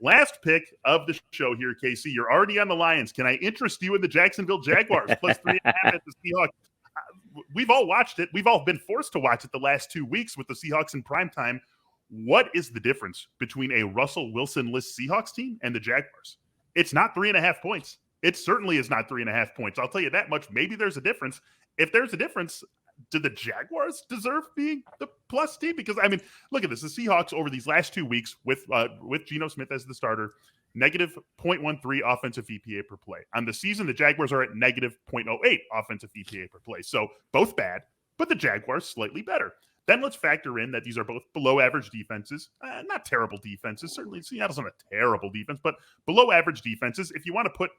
Last pick of the show here, Casey. You're already on the Lions. Can I interest you in the Jacksonville Jaguars plus 3.5 at the Seahawks? We've all watched it. We've all been forced to watch it the last 2 weeks with the Seahawks in primetime. What is the difference between a Russell Wilson-less Seahawks team and the Jaguars? It's not 3.5 points. It certainly is not 3.5 points. I'll tell you that much. Maybe there's a difference. If there's a difference, do the Jaguars deserve being the plus team? Because, I mean, look at this. The Seahawks over these last 2 weeks with Geno Smith as the starter, negative 0.13 offensive EPA per play. On the season, the Jaguars are at negative 0.08 offensive EPA per play. So both bad, but the Jaguars slightly better. Then let's factor in that these are both below average defenses, not terrible defenses. Certainly Seattle's not a terrible defense, but below average defenses. If you want to put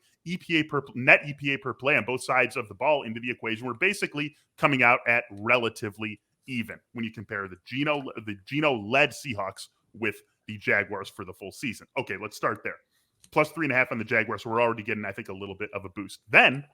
net EPA per play on both sides of the ball into the equation, we're basically coming out at relatively even when you compare the Geno-led Seahawks with the Jaguars for the full season. Okay, let's start there. Plus 3.5 on the Jaguars. So we're already getting, I think, a little bit of a boost. Then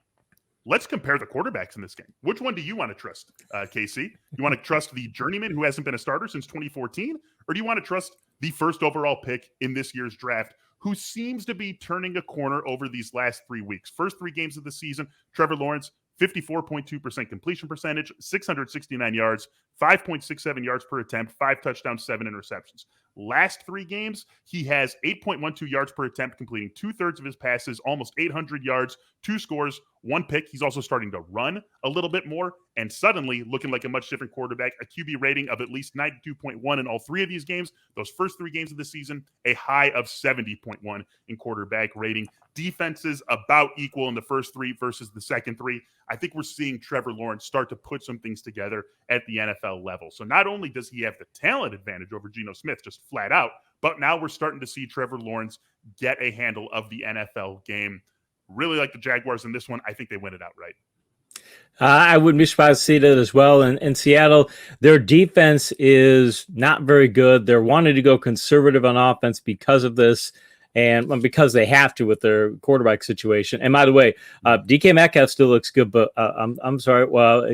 let's compare the quarterbacks in this game. Which one do you want to trust, Casey? You want to trust the journeyman who hasn't been a starter since 2014? Or do you want to trust the first overall pick in this year's draft who seems to be turning a corner over these last 3 weeks? First 3 games of the season, Trevor Lawrence, 54.2% completion percentage, 669 yards, 5.67 yards per attempt, 5 touchdowns, 7 interceptions. Last 3 games, he has 8.12 yards per attempt, completing 2/3 of his passes, almost 800 yards, 2 scores, 1 pick. He's also starting to run a little bit more and suddenly looking like a much different quarterback, a QB rating of at least 92.1 in all 3 of these games. Those first 3 games of the season, a high of 70.1 in quarterback rating. Defenses about equal in the first 3 versus the second 3. I think we're seeing Trevor Lawrence start to put some things together at the NFL level. So not only does he have the talent advantage over Geno Smith, just flat out, but now we're starting to see Trevor Lawrence get a handle of the NFL game. Really like the Jaguars in this one. I think they win it outright. I wouldn't be surprised to see that as well. And in Seattle, their defense is not very good. They're wanting to go conservative on offense because of this and because they have to with their quarterback situation. And by the way, DK Metcalf still looks good, but I'm sorry. Well,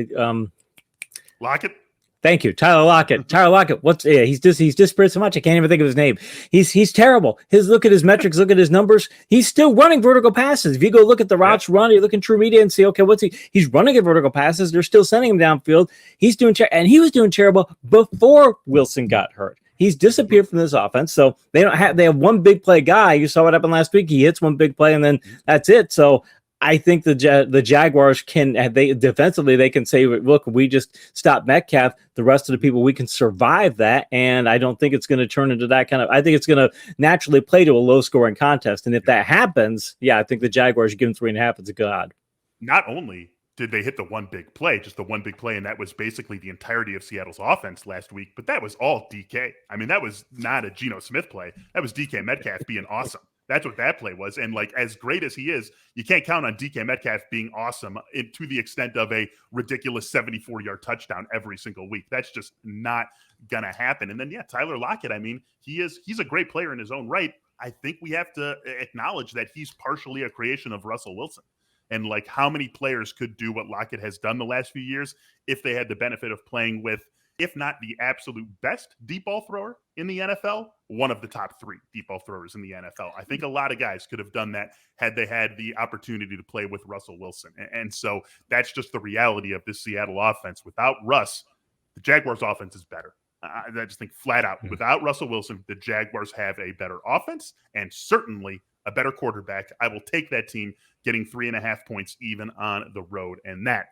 Lockett. Thank you, Tyler Lockett. Tyler Lockett. He's disparate so much I can't even think of his name. He's terrible. Look at his metrics, look at his numbers. He's still running vertical passes. If you go look at the routes run, you look in True Media and see, okay, he's running at vertical passes. They're still sending him downfield. He's doing and he was doing terrible before Wilson got hurt. He's disappeared from this offense. So they have one big play guy. You saw what happened last week. He hits one big play and then that's it. So I think the Jaguars defensively they can say, look, we just stopped Metcalf. The rest of the people, we can survive that. And I don't think it's going to turn into that kind of, I think it's going to naturally play to a low scoring contest. And if that happens, I think the Jaguars give them 3.5. It's a good odd. Not only did they hit the one big play, just the one big play, and that was basically the entirety of Seattle's offense last week, but that was all DK. I mean, that was not a Geno Smith play. That was DK Metcalf being awesome. That's what that play was. And like, as great as he is, you can't count on DK Metcalf being awesome to the extent of a ridiculous 74-yard touchdown every single week. That's just not going to happen. And then, Tyler Lockett, I mean, he's a great player in his own right. I think we have to acknowledge that he's partially a creation of Russell Wilson. And like, how many players could do what Lockett has done the last few years if they had the benefit of playing with, if not the absolute best deep ball thrower in the NFL, one of the top 3 deep ball throwers in the NFL. I think a lot of guys could have done that had they had the opportunity to play with Russell Wilson. And so that's just the reality of this Seattle offense. Without Russ, the Jaguars offense is better. I just think flat out, without Russell Wilson, the Jaguars have a better offense and certainly a better quarterback. I will take that team getting 3.5 points even on the road. And that